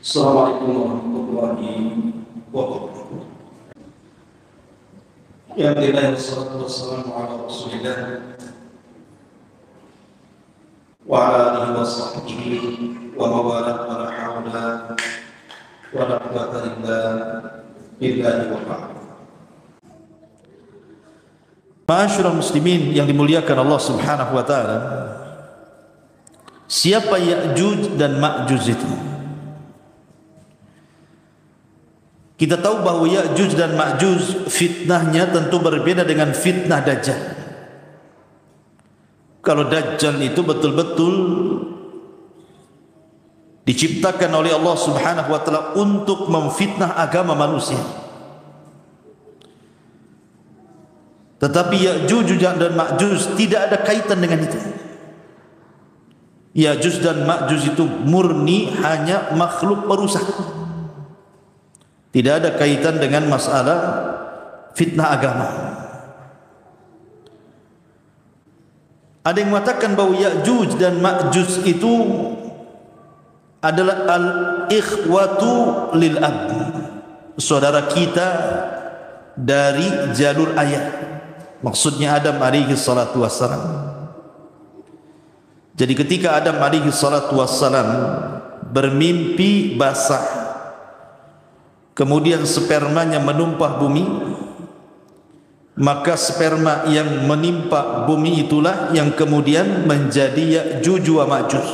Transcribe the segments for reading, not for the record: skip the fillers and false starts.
Assalamualaikum warahmatullahi wabarakatuh. Ya Alhamdulillah wassalatu wassalamu ala Rasulillah wa ala alihi wa sahbihi wa mawalah wa la hawla wa la quwwata illa billahi wa ba'd. Ma'asyiral muslimin yang dimuliakan Allah Subhanahu wa taala. Siapa Ya'juj dan Ma'juj itu? Kita tahu bahawa Ya'juj dan Ma'juj fitnahnya tentu berbeda dengan fitnah Dajjal. Kalau Dajjal itu betul-betul diciptakan oleh Allah Subhanahu wa taala untuk memfitnah agama manusia. Tetapi Ya'juj dan Ma'juj tidak ada kaitan dengan itu. Ya'juj dan Ma'juj itu murni hanya makhluk perusak. Tidak ada kaitan dengan masalah fitnah agama. Ada yang mengatakan bahawa Ya'juj dan Ma'juj itu adalah al-ikhwatu lil ab, saudara kita dari jalur ayah. Maksudnya Adam alaihi salatu wassalam. Jadi ketika Adam alaihi salatu wassalam bermimpi basah, kemudian spermanya menumpah bumi, maka sperma yang menimpa bumi itulah yang kemudian menjadi Ya'juj wa Ma'juj.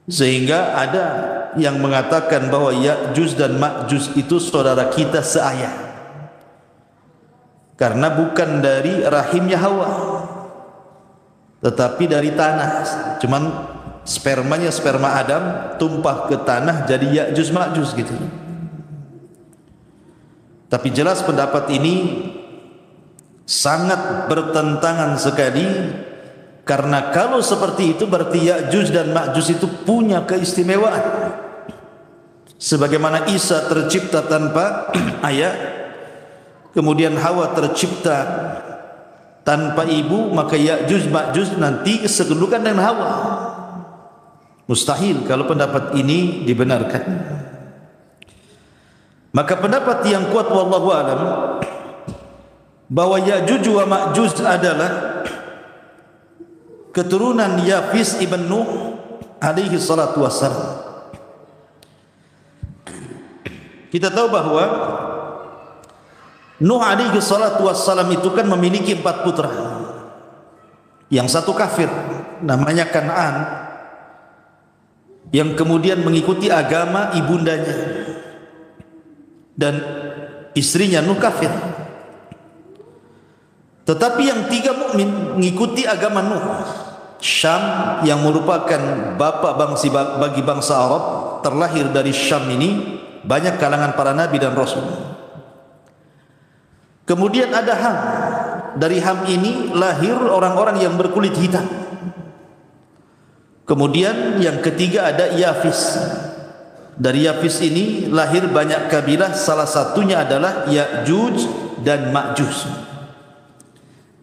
Sehingga ada yang mengatakan bahwa Ya'juj dan Ma'juj itu saudara kita seayah, karena bukan dari rahimnya Hawa, tetapi dari tanah. Cuman spermanya sperma Adam tumpah ke tanah jadi Ya'juj Ma'juj gitu. Tapi jelas pendapat ini sangat bertentangan sekali, karena kalau seperti itu berarti Ya'juj dan Ma'juj itu punya keistimewaan. Sebagaimana Isa tercipta tanpa ayah, kemudian Hawa tercipta tanpa ibu, maka Ya'juj Ma'juj nanti sekedudukan dengan Hawa. Mustahil kalau pendapat ini dibenarkan. Maka pendapat yang kuat wallahu alam bahwa Ya'juj wa Ma'juj adalah keturunan Yafis ibn Nuh alaihi salatu wassalam. Kita tahu bahwa Nuh alaihi salatu wassalam itu kan memiliki 4 putra. Yang satu kafir, namanya Kan'an, yang kemudian mengikuti agama ibundanya, dan istrinya Nuh kafir. Tetapi yang 3 mukmin mengikuti agama Nuh. Syam yang merupakan bapa bagi bangsa Arab, terlahir dari Syam ini banyak kalangan para nabi dan rasul. Kemudian ada Ham. Dari Ham ini lahir orang-orang yang berkulit hitam. Kemudian yang ketiga ada Yafis. Dari Yafis ini lahir banyak kabilah, salah satunya adalah Ya'juj dan Ma'juj.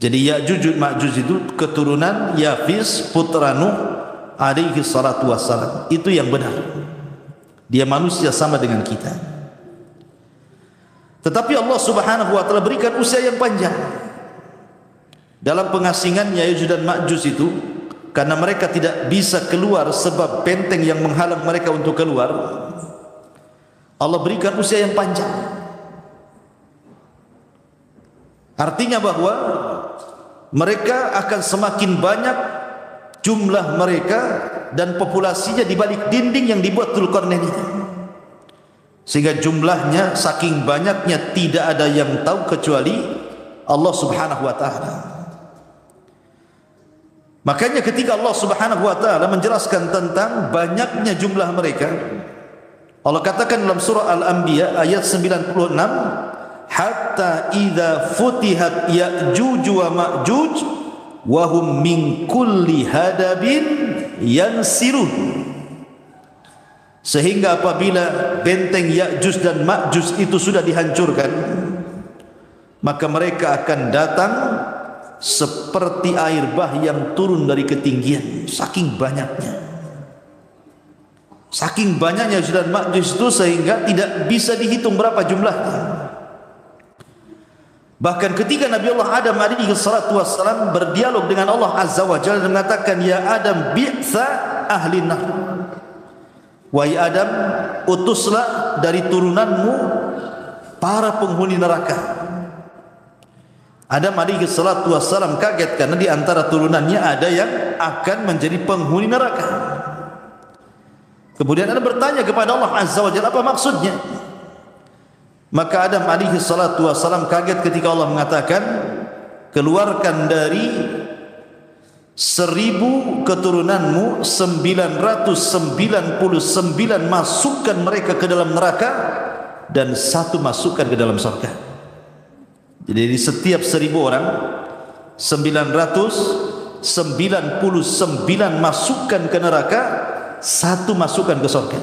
Jadi Ya'juj dan Ma'juj itu keturunan Yafis putra Nuh alaihi salatu wassalam. Itu yang benar. Dia manusia sama dengan kita. Tetapi Allah Subhanahu wa taala berikan usia yang panjang dalam pengasingan Ya'juj dan Ma'juj itu, karena mereka tidak bisa keluar sebab benteng yang menghalang mereka untuk keluar. Allah berikan usia yang panjang. Artinya bahwa mereka akan semakin banyak jumlah mereka dan populasinya di balik dinding yang dibuat Dzulqarnain itu. Sehingga jumlahnya saking banyaknya tidak ada yang tahu kecuali Allah Subhanahu wa taala. Makanya ketika Allah Subhanahu wa taala menjelaskan tentang banyaknya jumlah mereka, Allah katakan dalam surah Al-Anbiya ayat 96, hatta idza futihat Ya'juj wa Ma'juj wa hum min kulli hadabin yansirun. Sehingga apabila benteng Ya'juj dan Ma'juj itu sudah dihancurkan, maka mereka akan datang seperti air bah yang turun dari ketinggian, saking banyaknya. Saking banyaknya Ya'juj dan Ma'juj itu sehingga tidak bisa dihitung berapa jumlahnya. Bahkan ketika Nabi Allah Adam alaihi salatu wassalam berdialog dengan Allah Azza wa Jalla dan mengatakan, ya Adam bi'tha ahli nar, wahai Adam, utuslah dari turunanmu para penghuni neraka. Adam alaihi salatu wassalam kaget karena di antara turunannya ada yang akan menjadi penghuni neraka. Kemudian Adam bertanya kepada Allah Azza wa Jalla, apa maksudnya? Maka Adam alaihi salatu wassalam kaget ketika Allah mengatakan, keluarkan dari 1000 keturunanmu 999 masukkan mereka ke dalam neraka dan 1 masukkan ke dalam surga. Jadi di setiap 1000 orang 999 masukkan ke neraka, 1 masukkan ke surga.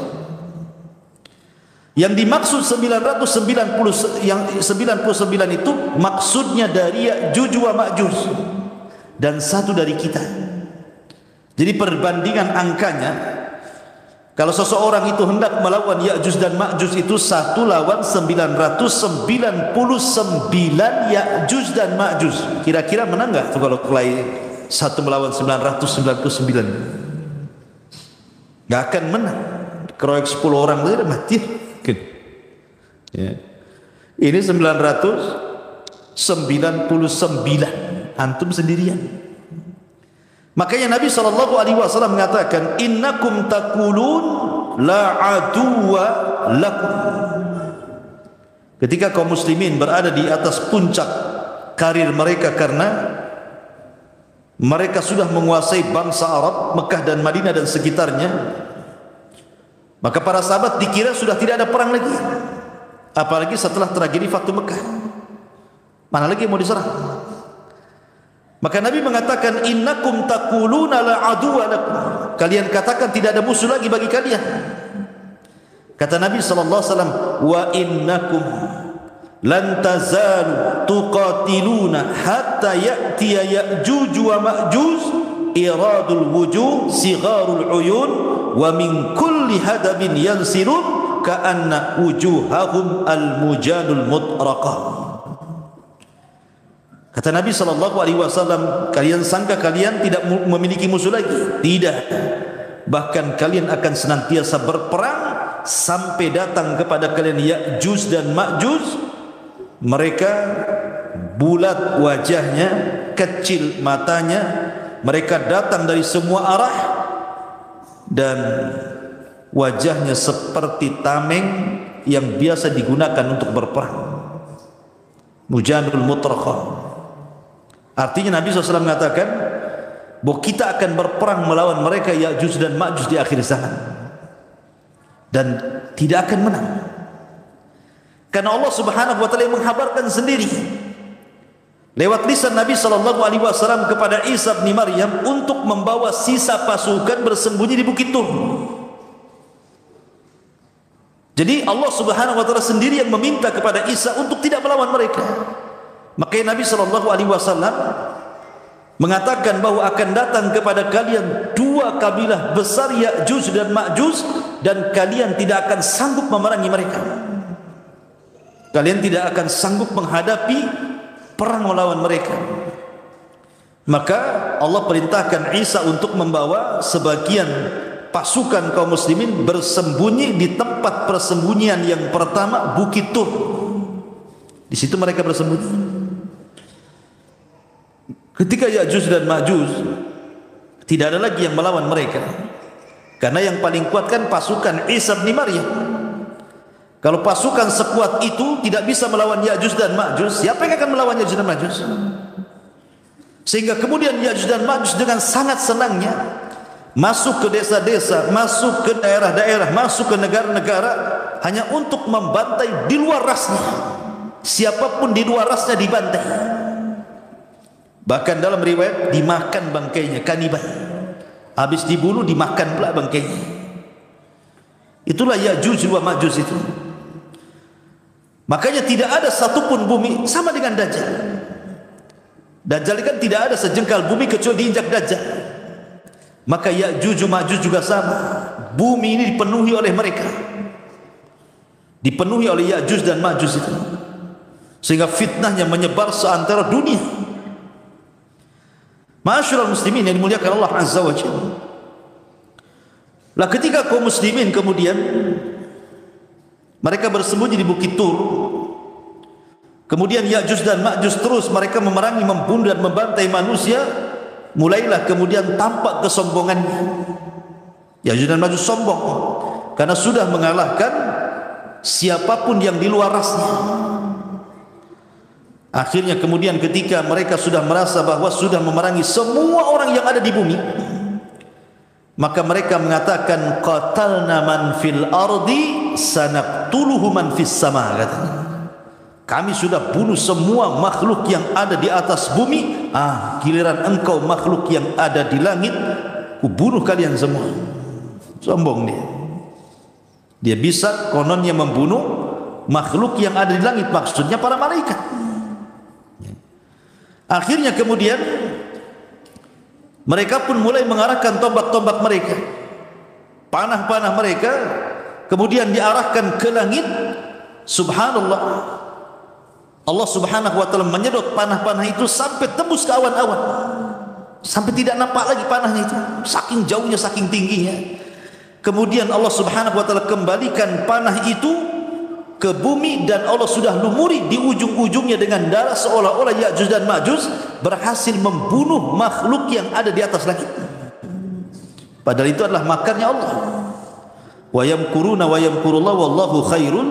Yang dimaksud 999 itu maksudnya dari Ya'juj wa Ma'juj dan 1 dari kita. Jadi perbandingan angkanya, kalau seseorang itu hendak melawan Ya'juj dan Ma'juj itu 1 lawan 999 Ya'juj dan Ma'juj. Kira-kira menang enggak kalau kelahi 1 melawan 999? Enggak akan menang. Keroyok 10 orang saja mati. Ya. Ini 999, antum sendirian. Makanya Nabi SAW mengatakan, innakum taqulun la aduwa lakum. Ketika kaum muslimin berada di atas puncak karir mereka karena mereka sudah menguasai bangsa Arab, Mekah dan Madinah dan sekitarnya, maka para sahabat dikira sudah tidak ada perang lagi. Apalagi setelah tragedi Fathu Mekah, mana lagi mau diserang? Maka Nabi mengatakan, innakum taquluna la aduwa lakum. Kalian katakan tidak ada musuh lagi bagi kalian. Kata Nabi SAW, wa innakum lan tazalu tuqatiluna hatta ya'tiya Ya'juj wa Ma'juj iradul wujuh sigharul uyun wa min kulli hadabin yansirun ka'anna wujuhahum al-mujanul mutraqah. Kata Nabi SAW, kalian sangka kalian tidak memiliki musuh lagi? Tidak. Bahkan kalian akan senantiasa berperang sampai datang kepada kalian Ya'juj dan Ma'juj. Mereka bulat wajahnya, kecil matanya, mereka datang dari semua arah dan wajahnya seperti tameng yang biasa digunakan untuk berperang. Mujanul mutraqah. Artinya Nabi SAW mengatakan bahwa kita akan berperang melawan mereka Ya'juj dan Ma'juj di akhir zaman dan tidak akan menang, karena Allah Subhanahu wa taala menghabarkan sendiri lewat lisan Nabi SAW kepada Isa bin Maryam untuk membawa sisa pasukan bersembunyi di Bukit Tur. Jadi Allah Subhanahu wa taala sendiri yang meminta kepada Isa untuk tidak melawan mereka. Makanya Nabi SAW mengatakan bahwa akan datang kepada kalian 2 kabilah besar Ya'juj dan Ma'juj dan kalian tidak akan sanggup memerangi mereka. Kalian tidak akan sanggup menghadapi perang melawan mereka. Maka Allah perintahkan Isa untuk membawa sebagian pasukan kaum muslimin bersembunyi di tempat persembunyian yang pertama, Bukit Tur. Di situ mereka bersembunyi. Ketika Ya'juj dan Ma'juj tidak ada lagi yang melawan mereka, karena yang paling kuat kan pasukan Isa bin Maryam. Kalau pasukan sekuat itu tidak bisa melawan Ya'juj dan Ma'juj, siapa yang akan melawan Ya'juj dan Ma'juj? Sehingga kemudian Ya'juj dan Ma'juj dengan sangat senangnya masuk ke desa-desa, masuk ke daerah-daerah, masuk ke negara-negara hanya untuk membantai di luar rasnya. Siapapun di luar rasnya dibantai. Bahkan dalam riwayat dimakan bangkainya, kanibal. Habis dibunuh dimakan pula bangkainya. Itulah Ya'juj wa Ma'juj itu. Makanya tidak ada satupun bumi sama dengan Dajjal. Dajjal kan tidak ada sejengkal bumi kecuali diinjak Dajjal. Maka Ya'juj wa Ma'juj juga sama. bumi ini dipenuhi oleh mereka, dipenuhi oleh Ya'juj dan Ma'juj itu, sehingga fitnahnya menyebar seantero dunia. Ma'asyiral muslimin yang dimuliakan Allah Azza wa Jalla. Lah ketika kaum muslimin kemudian mereka bersembunyi di Bukit Tur, kemudian Ya'juj dan Ma'juj terus mereka memerangi, membunuh dan membantai manusia, mulailah kemudian tampak kesombongannya. Ya'juj dan Ma'juj sombong karena sudah mengalahkan siapapun yang di luar rasnya. Akhirnya kemudian ketika mereka sudah merasa bahwa sudah memerangi semua orang yang ada di bumi, maka mereka mengatakan qatalna man fil ardi sanaqtuluhu man fis sama, katanya. Kami sudah bunuh semua makhluk yang ada di atas bumi, giliran engkau makhluk yang ada di langit, ku bunuh kalian semua. Sombong dia. Dia bisa kononnya membunuh makhluk yang ada di langit, maksudnya para malaikat. Akhirnya kemudian mereka pun mulai mengarahkan tombak-tombak mereka, panah-panah mereka kemudian diarahkan ke langit. Subhanallah, Allah subhanahu wa ta'ala menyedot panah-panah itu sampai tembus ke awan-awan, sampai tidak nampak lagi panahnya itu, saking jauhnya, saking tingginya. Kemudian Allah subhanahu wa ta'ala kembalikan panah itu ke bumi, dan Allah sudah lumuri di ujung-ujungnya dengan darah, seolah-olah Ya'juj dan Ma'juj berhasil membunuh makhluk yang ada di atas langit. Padahal itu adalah makarnya Allah. Wa yamkuruna wa yamkurullah wallahu khairul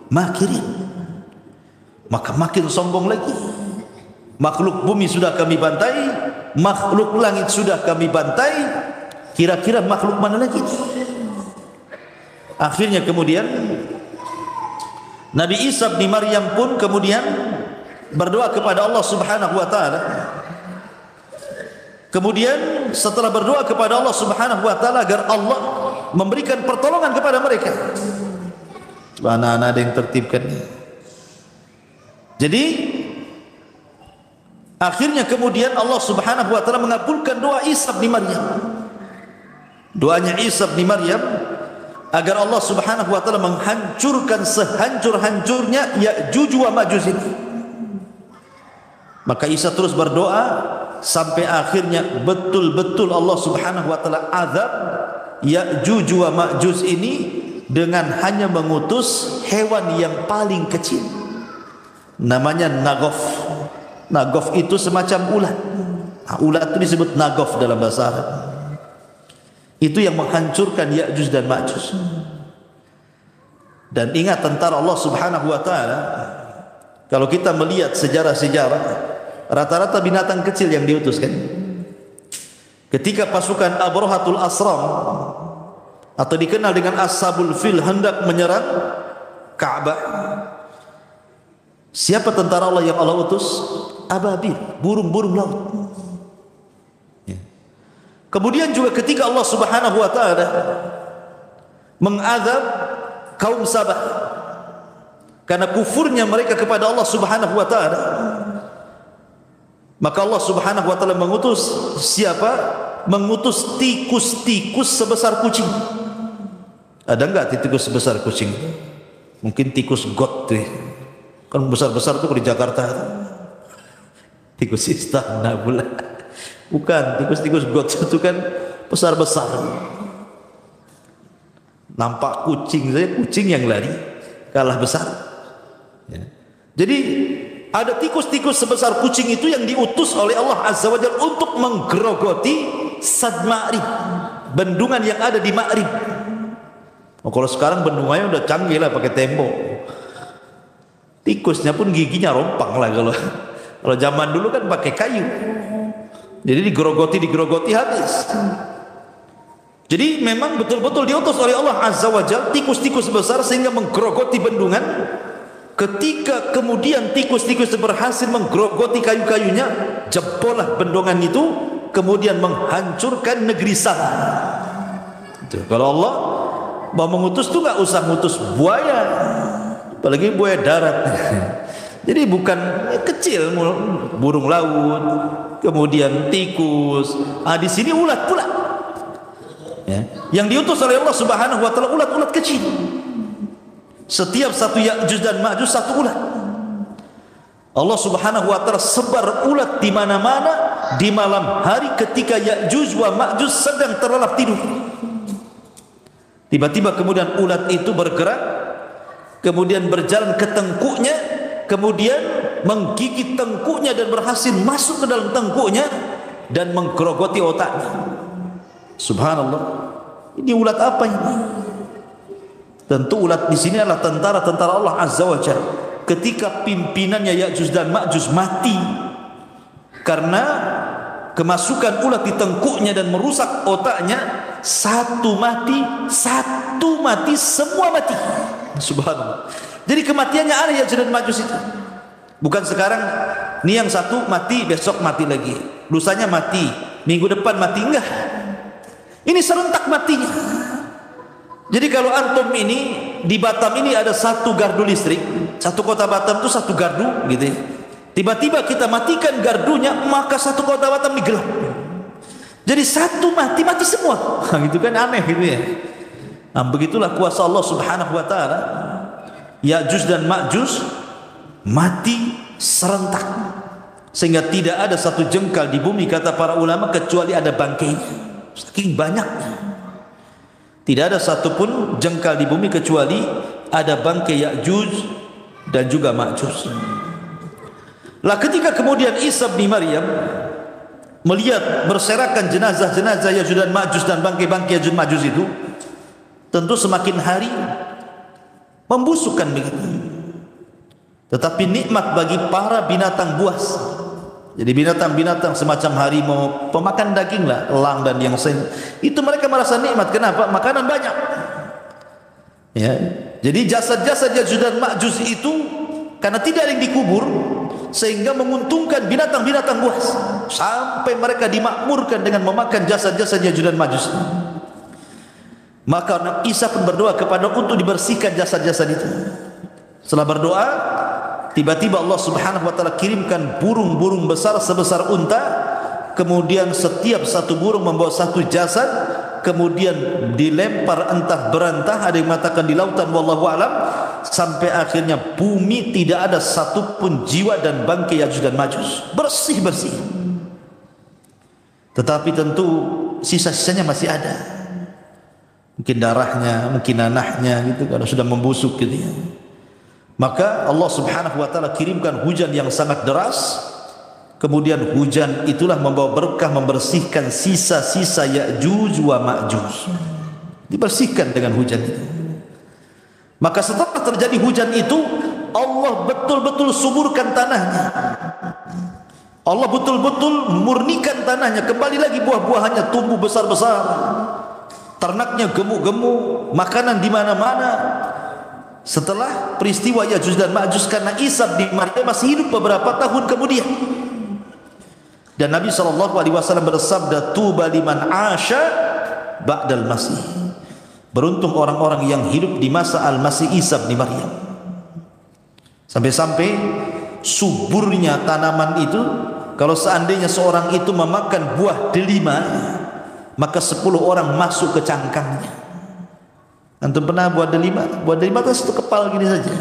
makirin. Maka makin sombong lagi. Makhluk bumi sudah kami bantai, makhluk langit sudah kami bantai, kira-kira makhluk mana lagi? Akhirnya kemudian Nabi Isa bin Maryam pun kemudian berdoa kepada Allah subhanahu wa ta'ala. Kemudian setelah berdoa kepada Allah subhanahu wa ta'ala agar Allah memberikan pertolongan kepada mereka, anak-anak ada yang tertibkan. Jadi akhirnya kemudian Allah subhanahu wa ta'ala mengabulkan doa Isa bin Maryam, doanya Isa bin Maryam, agar Allah subhanahu wa ta'ala menghancurkan sehancur-hancurnya Ya'juj wa Ma'juj ini. Maka Isa terus berdoa sampai akhirnya betul-betul Allah subhanahu wa ta'ala azab Ya'juj wa Ma'juj ini dengan hanya mengutus hewan yang paling kecil, namanya nagof. Nagof itu semacam ulat. Ulat itu disebut nagof dalam bahasa Arab. Itu yang menghancurkan Ya'juj dan Ma'juj. Dan ingat tentara Allah subhanahu wa ta'ala, kalau kita melihat sejarah-sejarah, rata-rata binatang kecil yang diutuskan. Ketika pasukan Abrahatul Asram atau dikenal dengan Ashabul Fil hendak menyerang Ka'bah, siapa tentara Allah yang Allah utus? Ababil, burung-burung laut. Kemudian juga ketika Allah subhanahu wa ta'ala mengazab kaum Sabah karena kufurnya mereka kepada Allah subhanahu wa ta'ala, maka Allah subhanahu wa ta'ala mengutus siapa? Mengutus tikus-tikus sebesar kucing. Ada enggak tikus sebesar kucing? Mungkin tikus got tuh, kan besar-besar tuh di Jakarta. Tikus istana pula. Bukan, tikus-tikus got itu kan besar-besar. Nampak kucing saja, kucing yang lari kalah besar. Ya. Jadi ada tikus-tikus sebesar kucing itu yang diutus oleh Allah Azza wa Jalla untuk menggerogoti Sad Ma'rib, bendungan yang ada di Ma'rib. Kalau sekarang bendungannya udah canggih lah, pakai tembok. Tikusnya pun giginya rompang lah kalau zaman dulu kan pakai kayu. Jadi digerogoti habis. Jadi memang betul-betul diutus oleh Allah Azza wa Jalla tikus-tikus besar sehingga menggerogoti bendungan. Ketika kemudian tikus-tikus berhasil menggerogoti kayu-kayunya, jebollah bendungan itu, kemudian menghancurkan negeri Sam. Kalau Allah mau mengutus tuh nggak usah ngutus buaya, apalagi buaya darat. Jadi bukan kecil, burung laut, kemudian tikus. Di sini ulat pula. Ya. Yang diutus oleh Allah Subhanahu wa taala ulat-ulat kecil. Setiap satu Ya'juj dan Ma'juj satu ulat. Allah Subhanahu wa taala sebar ulat di mana-mana di malam hari ketika Ya'juj wa Ma'juj sedang terlelap tidur. Tiba-tiba kemudian ulat itu bergerak, kemudian berjalan ke tengkuknya, kemudian menggigit tengkuknya dan berhasil masuk ke dalam tengkuknya dan menggerogoti otaknya. Subhanallah. Ini ulat apa ini? Tentu ulat di sini adalah tentara-tentara Allah Azza wa Jalla. Ketika pimpinannya Ya'juj dan Ma'juj mati karena kemasukan ulat di tengkuknya dan merusak otaknya, satu mati, semua mati. Subhanallah. Jadi kematiannya ada Ya'juj dan Ma'juj itu. Bukan sekarang ini yang satu mati, besok mati lagi, lusanya mati, minggu depan mati, enggak. Ini serentak matinya. Jadi kalau antum ini di Batam ini ada satu gardu listrik, satu kota Batam itu satu gardu gitu ya. Tiba-tiba kita matikan gardunya, maka satu kota Batam digelap. Jadi satu mati semua. Gitu kan aneh gitu ya. Nah, begitulah kuasa Allah Subhanahu wa taala. Ya'juj dan Ma'juj mati serentak. Sehingga tidak ada satu jengkal di bumi kata para ulama kecuali ada bangkainya. Saking banyaknya. Tidak ada satupun jengkal di bumi kecuali ada bangkai Ya'juj dan juga Ma'juj. Lah ketika kemudian Isa bin Maryam melihat berserakan jenazah-jenazah Ya'juj dan Ma'juj dan bangkai-bangkai Ya'juj Ma'juj itu, tentu semakin hari membusukkan begitu. Tetapi nikmat bagi para binatang buas. Jadi binatang-binatang semacam harimau, pemakan daging lah, elang dan yang lain, itu mereka merasa nikmat. Kenapa? Makanan banyak. Ya. Jadi jasad-jasad Ya'juj dan Ma'juj itu karena tidak ada yang dikubur, sehingga menguntungkan binatang-binatang buas sampai mereka dimakmurkan dengan memakan jasad-jasad Ya'juj dan Ma'juj. Maka Nabi Isa pun berdoa kepada untuk dibersihkan jasad-jasad itu. Setelah berdoa, tiba-tiba Allah Subhanahu wa taala kirimkan burung-burung besar sebesar unta, kemudian setiap satu burung membawa satu jasad, kemudian dilempar entah berantah, ada yang mengatakan di lautan wallahu alam, sampai akhirnya bumi tidak ada satupun jiwa dan bangkai Ya'juj dan Ma'juj, bersih-bersih. Tetapi tentu sisa-sisanya masih ada. Mungkin darahnya, mungkin nanahnya gitu kalau sudah membusuk gitu ya. Maka Allah Subhanahu wa taala kirimkan hujan yang sangat deras. Kemudian hujan itulah membawa berkah, membersihkan sisa-sisa Ya'juj wa Ma'juj. Dibersihkan dengan hujan itu. Maka setelah terjadi hujan itu, Allah betul-betul suburkan tanahnya. Allah betul-betul murnikan tanahnya, kembali lagi buah-buahannya tumbuh besar-besar. Ternaknya gemuk-gemuk, makanan di mana-mana. Setelah peristiwa Ya'juj dan Ma'juj, karena Isa bin Maryam masih hidup beberapa tahun kemudian. Dan Nabi SAW bersabda, tuba liman asya ba'dal masih. Beruntung orang-orang yang hidup di masa al-masih Isa bin Maryam. Sampai-sampai suburnya tanaman itu, kalau seandainya seorang itu memakan buah delima, maka 10 orang masuk ke cangkangnya. Antum pernah buah delima? Buah delima itu satu kepal gini saja.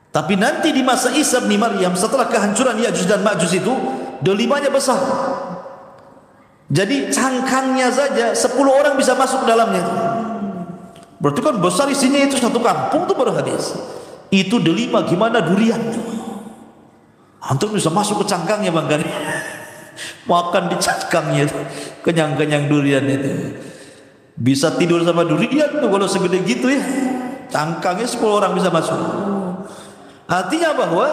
Tapi nanti di masa Isa bin Maryam, setelah kehancuran Ya'juj dan Ma'juj itu, delimanya besar. Jadi cangkangnya saja 10 orang bisa masuk ke dalamnya. Berarti kan besar isinya, itu satu kampung tuh baru habis. Itu delima, gimana durian? Antum bisa masuk ke cangkangnya bang kan? Makan di cangkangnya, kenyang-kenyang durian itu. Bisa tidur sama durian tuh kalau segede gitu ya. Cangkangnya 10 orang bisa masuk. Artinya bahwa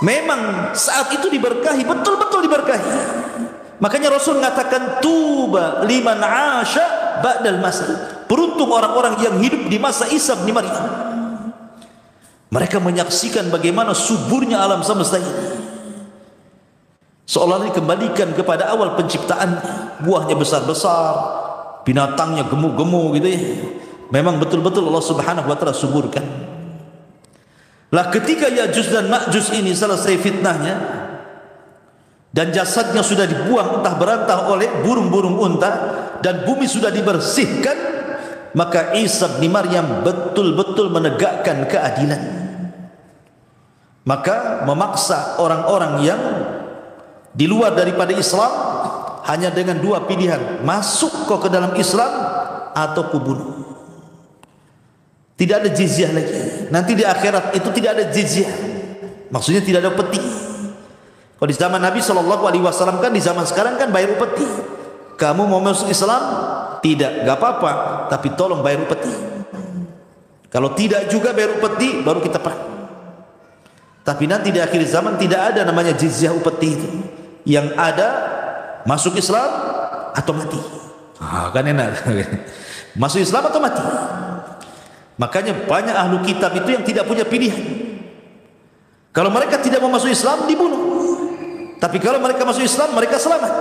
memang saat itu diberkahi, betul-betul diberkahi. Makanya Rasul mengatakan tuba liman asya ba'dal masih. Beruntung orang-orang yang hidup di masa Isa bin Maryam. Mereka menyaksikan bagaimana suburnya alam semesta ini. Seolah dikembalikan kepada awal penciptaan. Buahnya besar-besar, binatangnya gemuk-gemuk gitu ya. Memang betul-betul Allah Subhanahu wa taala suburkan. Lah ketika Ya'juj dan Ma'juj ini selesai fitnahnya dan jasadnya sudah dibuang entah berantah oleh burung-burung unta, dan bumi sudah dibersihkan, maka Isa bin Maryam betul-betul menegakkan keadilan. Maka memaksa orang-orang yang di luar daripada Islam hanya dengan dua pilihan, masuk kau ke dalam Islam atau kubunuh. Tidak ada jizyah lagi. Nanti di akhirat itu tidak ada jizyah. Maksudnya tidak ada upeti. Kalau di zaman Nabi SAW kan, di zaman sekarang kan bayar upeti. Kamu mau masuk Islam? Tidak, gak apa-apa, tapi tolong bayar upeti. Kalau tidak juga bayar upeti, baru kita perang. Tapi nanti di akhir zaman tidak ada namanya jizyah upeti itu. Yang ada masuk Islam atau mati. Kan enak. Masuk Islam atau mati. Makanya banyak ahlu kitab itu yang tidak punya pilihan. Kalau mereka tidak mau masuk Islam, dibunuh. Tapi kalau mereka masuk Islam, mereka selamat.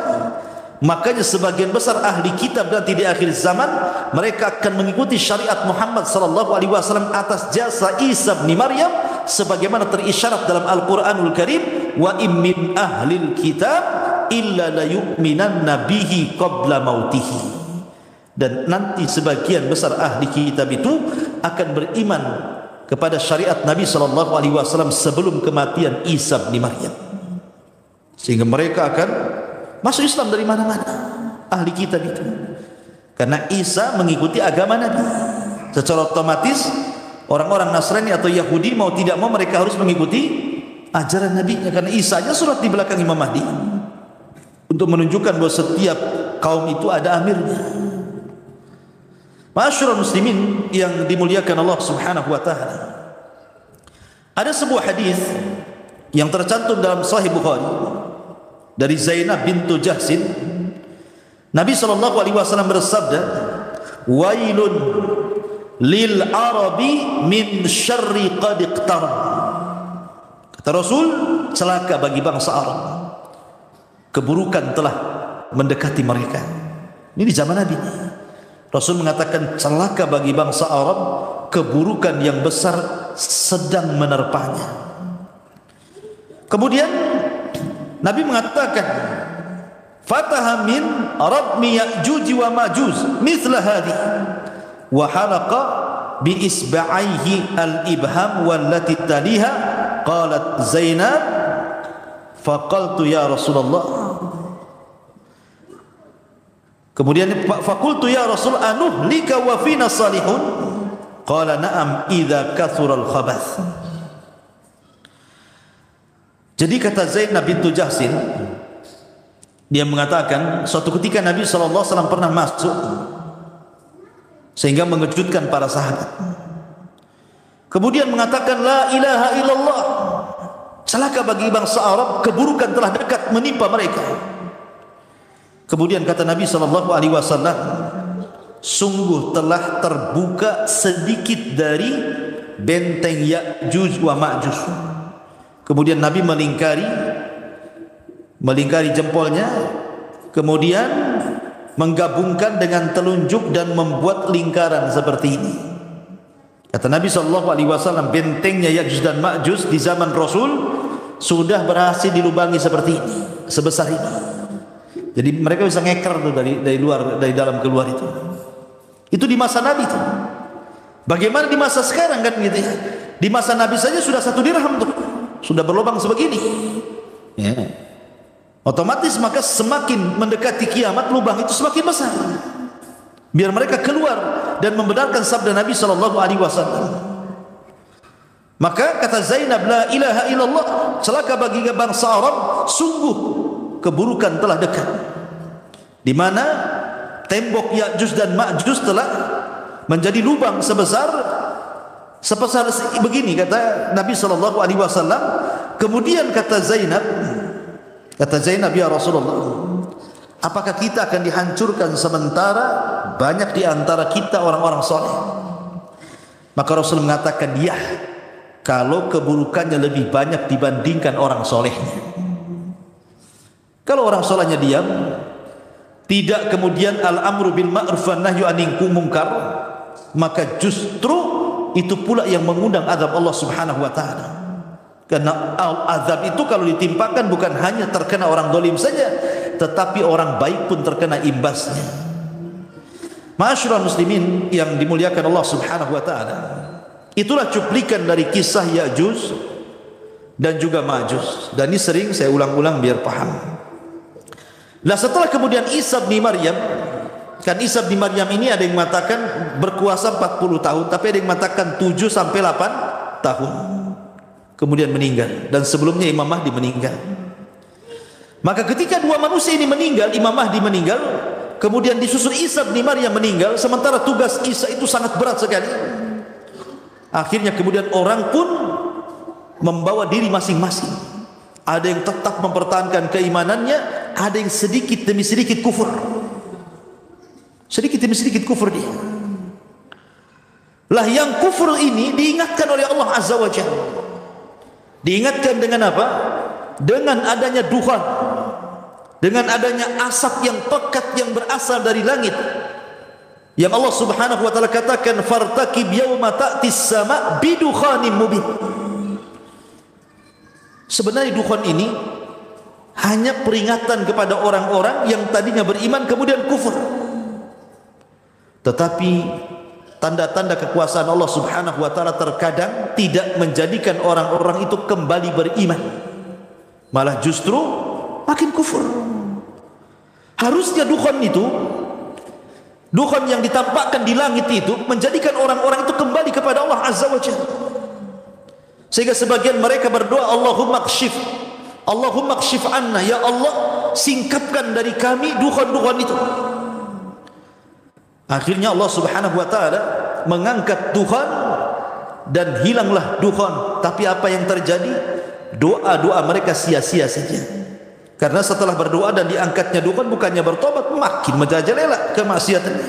Makanya sebagian besar ahli kitab nanti di akhir zaman, mereka akan mengikuti syariat Muhammad SAW atas jasa Isa bin Maryam, sebagaimana terisyarat dalam Al-Quranul Karim, wa im min ahlil kitab illa la yu'minanna bihi qabla mautihi. Dan nanti sebagian besar ahli kitab itu akan beriman kepada syariat Nabi SAW sebelum kematian Isa bin Maryam, sehingga mereka akan masuk Islam dari mana-mana ahli kitab itu, karena Isa mengikuti agama Nabi. Secara otomatis orang-orang Nasrani atau Yahudi mau tidak mau mereka harus mengikuti ajaran Nabi, karena Isa aja surat di belakang Imam Mahdi untuk menunjukkan bahwa setiap kaum itu ada amirnya. Ma'asyiral muslimin yang dimuliakan Allah Subhanahu wa taala. Ada sebuah hadis yang tercantum dalam Sahih Bukhari dari Zainab bintu Jahsin. Nabi SAW bersabda, "Wailun lil arabi min syarri qad iqtarab." Kata Rasul, celaka bagi bangsa Arab, keburukan telah mendekati mereka. Ini di zaman Nabi. Rasul mengatakan celaka bagi bangsa Arab, keburukan yang besar sedang menerpanya. Kemudian Nabi mengatakan, fataha min radmi ya'juj wa ma'juj mithla hadhi wa halaqa bi isba'aihi al-ibham wallati taliha. Qalat Zainab faqaltu ya Rasulullah. Kemudian fakultu ya Rasul anuhlika wa fina salihun. Qala na'am idza kathura al-khabath. Jadi kata Zainab bintu Jahsin, dia mengatakan suatu ketika Nabi SAW pernah masuk sehingga mengejutkan para sahabat. Kemudian mengatakan la ilaha illallah, celaka bagi bangsa Arab, keburukan telah dekat menimpa mereka. Kemudian kata Nabi SAW, sungguh telah terbuka sedikit dari benteng Ya'juj wa Ma'juj. Kemudian Nabi melingkari jempolnya, kemudian menggabungkan dengan telunjuk dan membuat lingkaran seperti ini. Kata Nabi SAW, bentengnya Ya'juj dan Ma'juj di zaman Rasul sudah berhasil dilubangi seperti ini, sebesar ini. Jadi mereka bisa ngeker tuh dari luar, dari dalam keluar itu. Itu di masa Nabi itu. Bagaimana di masa sekarang kan gitu ya? Di masa Nabi saja sudah 1 dirham tuh, sudah berlubang sebegini. Ya. Otomatis maka semakin mendekati kiamat lubang itu semakin besar. Biar mereka keluar dan membenarkan sabda Nabi SAW. Maka kata Zainab, la ilaha illallah, celaka bagi bangsa Arab, sungguh keburukan telah dekat, di mana tembok Ya'juj dan Ma'juj telah menjadi lubang sebesar begini, kata Nabi SAW. Kemudian kata Zainab, ya Rasulullah, apakah kita akan dihancurkan sementara banyak di antara kita orang-orang soleh? Maka Rasul mengatakan, ya, kalau keburukannya lebih banyak dibandingkan orang solehnya. Kalau orang solehnya diam, tidak kemudian al-amru bil ma'ruf wan nahyu 'anil munkar, maka justru itu pula yang mengundang azab Allah Subhanahu wa taala. Karena azab itu kalau ditimpakan bukan hanya terkena orang zalim saja, tetapi orang baik pun terkena imbasnya. Ma'asyiral muslimin yang dimuliakan Allah Subhanahu wa taala. Itulah cuplikan dari kisah Ya'juj dan juga Ma'juj. Dan ini sering saya ulang-ulang biar paham. Nah, setelah kemudian Isa bin Maryam, kan Isa bin Maryam ini ada yang mengatakan berkuasa 40 tahun, tapi ada yang mengatakan 7 sampai 8 tahun. Kemudian meninggal, dan sebelumnya Imam Mahdi meninggal. Maka ketika dua manusia ini meninggal, Imam Mahdi meninggal, kemudian disusul Isa bin Maryam meninggal, sementara tugas Isa itu sangat berat sekali. Akhirnya kemudian orang pun membawa diri masing-masing. Ada yang tetap mempertahankan keimanannya, ada yang sedikit demi sedikit kufur. Sedikit demi sedikit kufur dia. Lah yang kufur ini diingatkan oleh Allah Azza wa Jalla. Diingatkan dengan apa? Dengan adanya dukhan, dengan adanya asap yang pekat yang berasal dari langit, yang Allah Subhanahu wa taala katakan fartaqib yauma ta'tis sama bidukhanin mubin. Sebenarnya dukhan ini hanya peringatan kepada orang-orang yang tadinya beriman kemudian kufur. Tetapi tanda-tanda kekuasaan Allah Subhanahu wa taala terkadang tidak menjadikan orang-orang itu kembali beriman, malah justru makin kufur. Harusnya dukhan itu, dukhan yang ditampakkan di langit itu menjadikan orang-orang itu kembali kepada Allah Azza wa Jalla. Sehingga sebagian mereka berdoa, Allahumma kshif, Allahumma kshif anna, ya Allah singkapkan dari kami dukhan-dukhan itu. Akhirnya Allah Subhanahu wa taala mengangkat dukhan dan hilanglah dukhan. Tapi apa yang terjadi? Doa-doa mereka sia-sia saja. Karena setelah berdoa dan diangkatnya dukhan, bukannya bertobat, makin merajalela kemaksiatannya.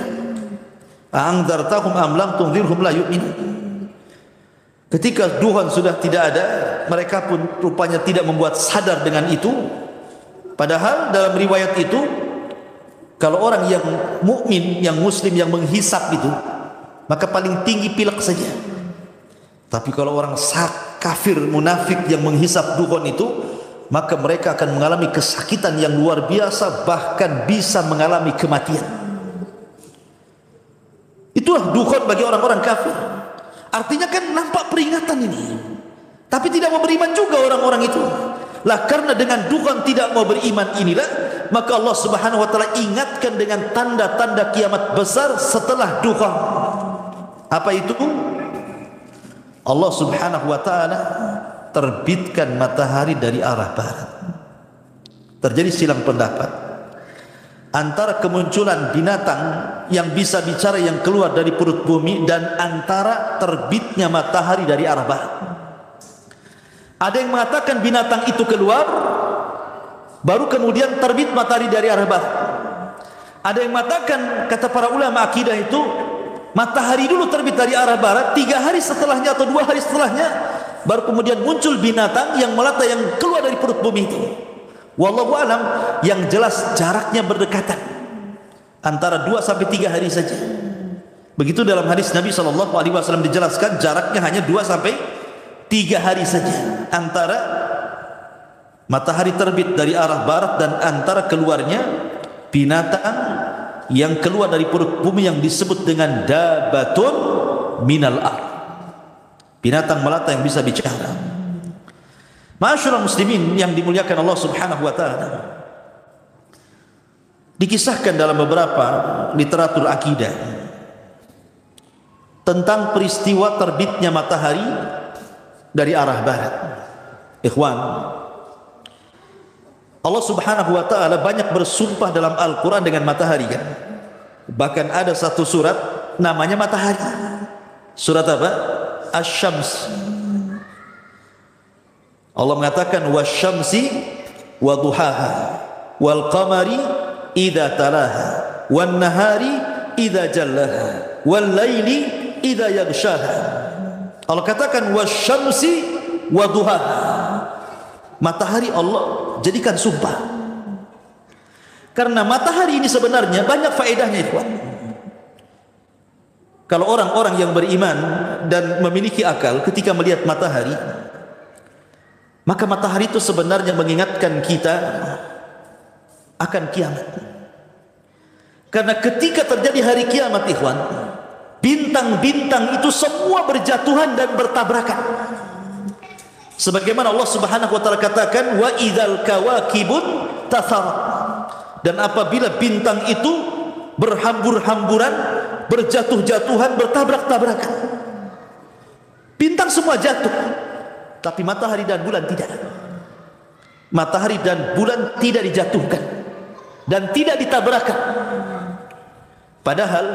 A'anzartahum am lam tunzirhum la yu'minun. Ketika dukhan sudah tidak ada, mereka pun rupanya tidak membuat sadar dengan itu. Padahal dalam riwayat itu, kalau orang yang mukmin, yang muslim, yang menghisap itu, maka paling tinggi pilek saja. Tapi kalau orang kafir, munafik yang menghisap dukhan itu, maka mereka akan mengalami kesakitan yang luar biasa, bahkan bisa mengalami kematian. Itulah dukhan bagi orang-orang kafir. Artinya kan nampak peringatan ini, tapi tidak mau beriman juga orang-orang itu. Lah karena dengan dukhan tidak mau beriman inilah, maka Allah Subhanahu wa taala ingatkan dengan tanda-tanda kiamat besar setelah dukhan. Apa itu? Allah Subhanahu wa taala terbitkan matahari dari arah barat. Terjadi silang pendapat antara kemunculan binatang yang bisa bicara yang keluar dari perut bumi dan antara terbitnya matahari dari arah barat. Ada yang mengatakan binatang itu keluar, baru kemudian terbit matahari dari arah barat. Ada yang mengatakan, kata para ulama akidah itu, matahari dulu terbit dari arah barat, 3 hari setelahnya atau 2 hari setelahnya baru kemudian muncul binatang yang melata yang keluar dari perut bumi itu. Wallahu alam, yang jelas jaraknya berdekatan, antara 2 sampai 3 hari saja. Begitu dalam hadis Nabi SAW dijelaskan jaraknya hanya 2 sampai 3 hari saja antara matahari terbit dari arah barat dan antara keluarnya binatang yang keluar dari perut bumi yang disebut dengan dabatun minal ard, binatang melata yang bisa bicara. Ma'asyiral muslimin yang dimuliakan Allah Subhanahu wa taala, dikisahkan dalam beberapa literatur akidah tentang peristiwa terbitnya matahari dari arah barat. Ikhwan, Allah Subhanahu wa taala banyak bersumpah dalam Al-Qur'an dengan matahari kan? Bahkan ada satu surat namanya matahari. Surat apa? Asy-Syams. Allah mengatakan wasyamsi wa duhaha wal qamari idza talaha wan nahari idza jallaha wal laili idza yaghshaha. Allah katakan wasyamsi wa duhaha. Matahari Allah jadikan sumpah. Karena matahari ini sebenarnya banyak faedahnya itu. Kalau orang-orang yang beriman dan memiliki akal ketika melihat matahari, maka matahari itu sebenarnya mengingatkan kita akan kiamat. Karena ketika terjadi hari kiamat, ikhwan, bintang-bintang itu semua berjatuhan dan bertabrakan. Sebagaimana Allah Subhanahu wa taala katakan, wa idzal kawakibun tatharat. Dan apabila bintang itu berhambur-hamburan, berjatuh-jatuhan, bertabrak-tabrakan. Bintang semua jatuh, tapi matahari dan bulan tidak. Matahari dan bulan tidak dijatuhkan dan tidak ditabrakan. Padahal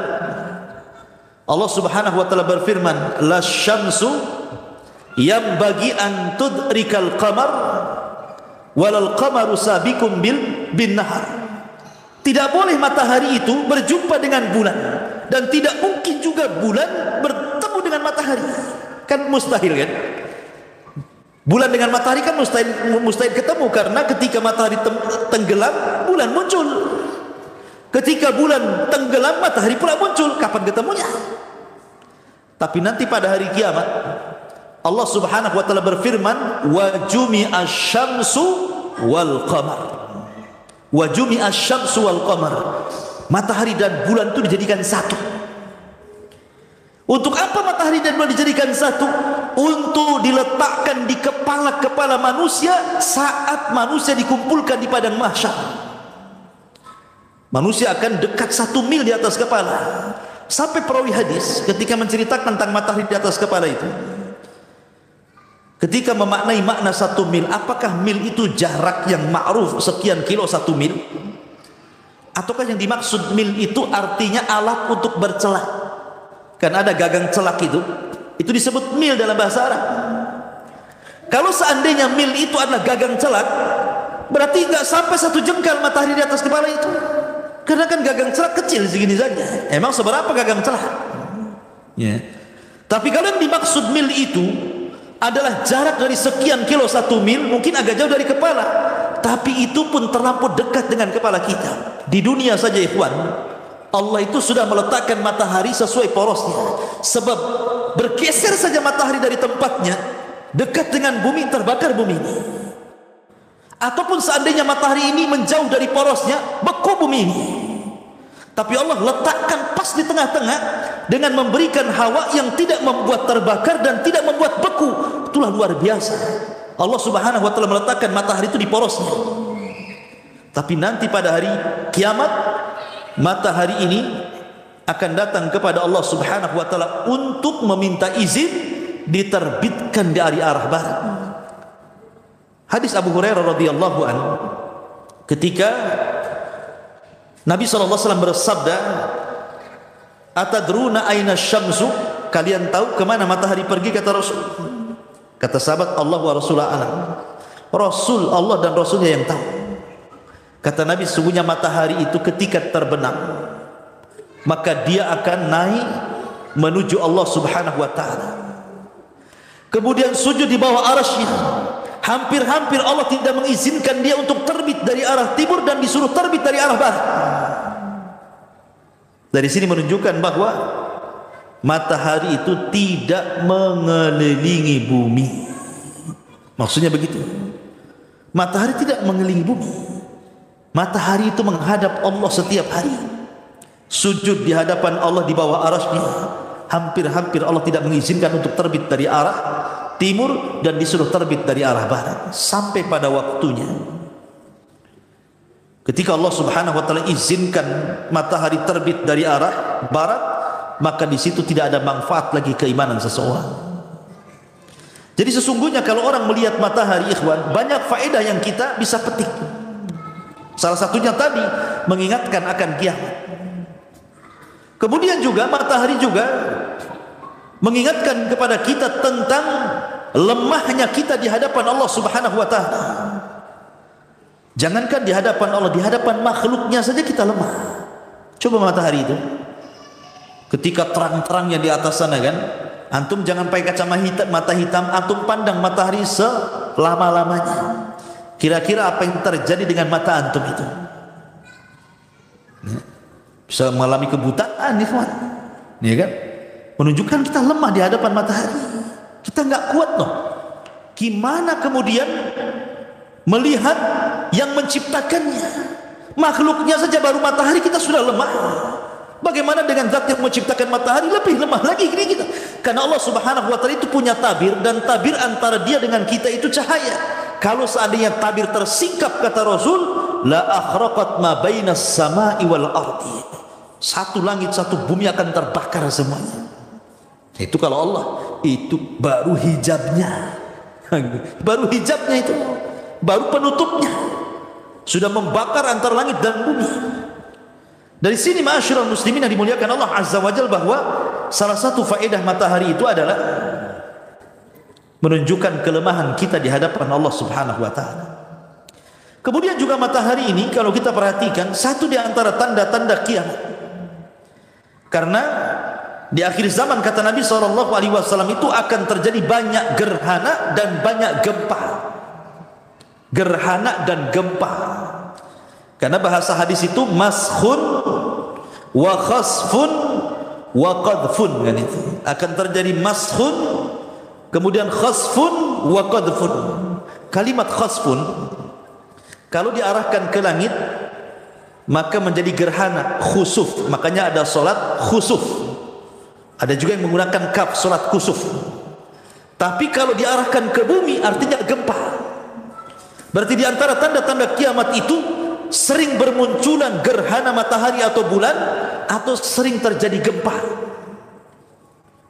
Allah Subhanahu wa taala berfirman, la syamsu yanbaghi an tudrikal qamar walal qamaru sabiqum bin nahar. Tidak boleh matahari itu berjumpa dengan bulan, dan tidak mungkin juga bulan bertemu dengan matahari. Kan mustahil, kan? Bulan dengan matahari kan mustahil ketemu, karena ketika matahari tenggelam, bulan muncul. Ketika bulan tenggelam, matahari pula muncul. Kapan ketemunya? Tapi nanti pada hari kiamat, Allah Subhanahu wa taala berfirman, wa jumi'asy syamsu wal qamar. Wa jumi'asy syamsu wal qamar. Matahari dan bulan itu dijadikan satu. Untuk apa matahari dan bulan dijadikan satu? Untuk diletakkan di kepala-kepala manusia saat manusia dikumpulkan di padang mahsyar. Manusia akan dekat 1 mil di atas kepala. Sampai perawi hadis ketika menceritakan tentang matahari di atas kepala itu, ketika memaknai makna 1 mil, apakah mil itu jarak yang ma'ruf sekian kilo 1 mil? Ataukah yang dimaksud mil itu artinya alat untuk bercelak? Kan ada gagang celak itu disebut mil dalam bahasa Arab. Kalau seandainya mil itu adalah gagang celak, berarti nggak sampai 1 jengkal matahari di atas kepala itu. Karena kan gagang celak kecil segini saja. Emang seberapa gagang celak? Ya. Tapi kalau yang dimaksud mil itu adalah jarak dari sekian kilo 1 mil, mungkin agak jauh dari kepala, tapi itu pun terlampau dekat dengan kepala kita. Di dunia saja, ikhwan, Allah itu sudah meletakkan matahari sesuai porosnya. Sebab bergeser saja matahari dari tempatnya, dekat dengan bumi, terbakar bumi ini. Ataupun seandainya matahari ini menjauh dari porosnya, beku bumi ini. Tapi Allah letakkan pas di tengah-tengah dengan memberikan hawa yang tidak membuat terbakar dan tidak membuat beku. Itulah luar biasa. Allah Subhanahu wa taala meletakkan matahari itu di porosnya. Tapi nanti pada hari kiamat, matahari ini akan datang kepada Allah Subhanahu wa taala untuk meminta izin diterbitkan dari arah barat. Hadis Abu Hurairah radhiyallahu anhu, ketika Nabi SAW bersabda, atadruna aina syamsu, kalian tahu kemana matahari pergi? Kata Rasul. Kata sahabat, Allah wa Rasulullah alam. Rasul, Allah dan Rasulnya yang tahu. Kata Nabi, sesungguhnya matahari itu ketika terbenam, maka dia akan naik menuju Allah Subhanahu wa ta'ala, kemudian sujud di bawah arasy-Nya. Hampir-hampir Allah tidak mengizinkan dia untuk terbit dari arah timur dan disuruh terbit dari arah barat. Dari sini menunjukkan bahwa matahari itu tidak mengelilingi bumi. Maksudnya begitu. Matahari tidak mengelilingi bumi. Matahari itu menghadap Allah setiap hari. Sujud di hadapan Allah di bawah arasy-Nya. Hampir-hampir Allah tidak mengizinkan untuk terbit dari arah timur dan disuruh terbit dari arah barat, sampai pada waktunya ketika Allah Subhanahu wa taala izinkan matahari terbit dari arah barat, maka di situ tidak ada manfaat lagi keimanan seseorang. Jadi sesungguhnya kalau orang melihat matahari, ikhwan, banyak faedah yang kita bisa petik. Salah satunya tadi mengingatkan akan kiamat. Kemudian juga matahari juga mengingatkan kepada kita tentang lemahnya kita di hadapan Allah Subhanahu wa taala. Jangankan di hadapan Allah, di hadapan makhluknya saja kita lemah. Coba matahari itu ketika terang-terangnya di atas sana, kan, antum jangan pakai kacamata hitam, antum pandang matahari selama-lamanya. Kira-kira apa yang terjadi dengan mata antum itu? Bisa mengalami kebutaan, ikhwan. Ya kan? Menunjukkan kita lemah di hadapan matahari. Kita nggak kuat loh. Gimana kemudian melihat yang menciptakannya, Makhluknya saja baru matahari kita sudah lemah. Bagaimana dengan zat yang menciptakan matahari, lebih lemah lagi ini kita. Karena Allah Subhanahu wa taala itu punya tabir, dan tabir antara dia dengan kita itu cahaya. Kalau seandainya tabir tersingkap, kata Rasul, la akhraqat ma bainas samai wal ardi. Satu langit satu bumi akan terbakar semuanya. Itu kalau Allah, itu baru hijabnya. Baru hijabnya itu, baru penutupnya. Sudah membakar antara langit dan bumi. Dari sini ma'asyiral muslimin yang dimuliakan Allah Azza wa Jalla, bahwa salah satu faedah matahari itu adalah menunjukkan kelemahan kita di hadapan Allah Subhanahu wa taala. Kemudian juga matahari ini kalau kita perhatikan satu di antara tanda-tanda kiamat. Karena di akhir zaman kata Nabi SAW itu akan terjadi banyak gerhana dan banyak gempa. Gerhana dan gempa. Karena bahasa hadis itu maskhun wa khasfun wa qadfun, kan itu. Akan terjadi maskhun, kemudian khasfun wa qadfun. Kalimat khasfun kalau diarahkan ke langit maka menjadi gerhana, khusuf. Makanya ada solat khusuf. Ada juga yang menggunakan kaf, solat khusuf. Tapi kalau diarahkan ke bumi artinya gempa. Berarti di antara tanda-tanda kiamat itu sering bermunculan gerhana matahari atau bulan, atau sering terjadi gempa.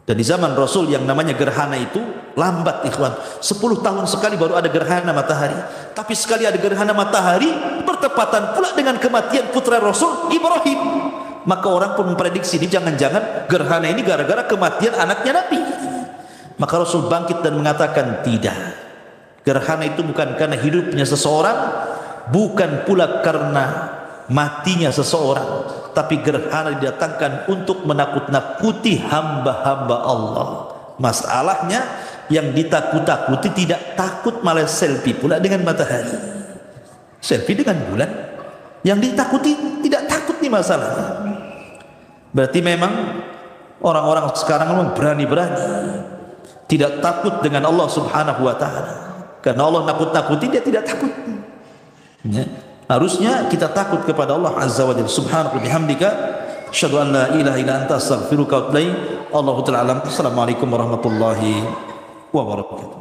Dan di zaman Rasul yang namanya gerhana itu lambat, ikhwan. 10 tahun sekali baru ada gerhana matahari. Tapi sekali ada gerhana matahari bertepatan pula dengan kematian putra Rasul Ibrahim. Maka orang pun memprediksi ini jangan-jangan gerhana ini gara-gara kematian anaknya Nabi. Maka Rasul bangkit dan mengatakan tidak. Gerhana itu bukan karena hidupnya seseorang, bukan pula karena matinya seseorang, tapi gerhana didatangkan untuk menakut-nakuti hamba-hamba Allah. Masalahnya yang ditakut-takuti tidak takut, malah selfie pula dengan matahari, selfie dengan bulan. Yang ditakuti tidak takut, nih masalahnya. Berarti memang orang-orang sekarang memang berani-berani, tidak takut dengan Allah Subhanahu wa taala. Karena Allah nakut-nakuti, dia tidak takut. Ya. Harusnya kita takut kepada Allah Azza wa Jalla. Subhanaka wa bihamdika asyhadu an la ilaha illa anta astaghfiruka wa atubu ilaik. Allahu ta'ala alam. Assalamualaikum warahmatullahi wabarakatuh.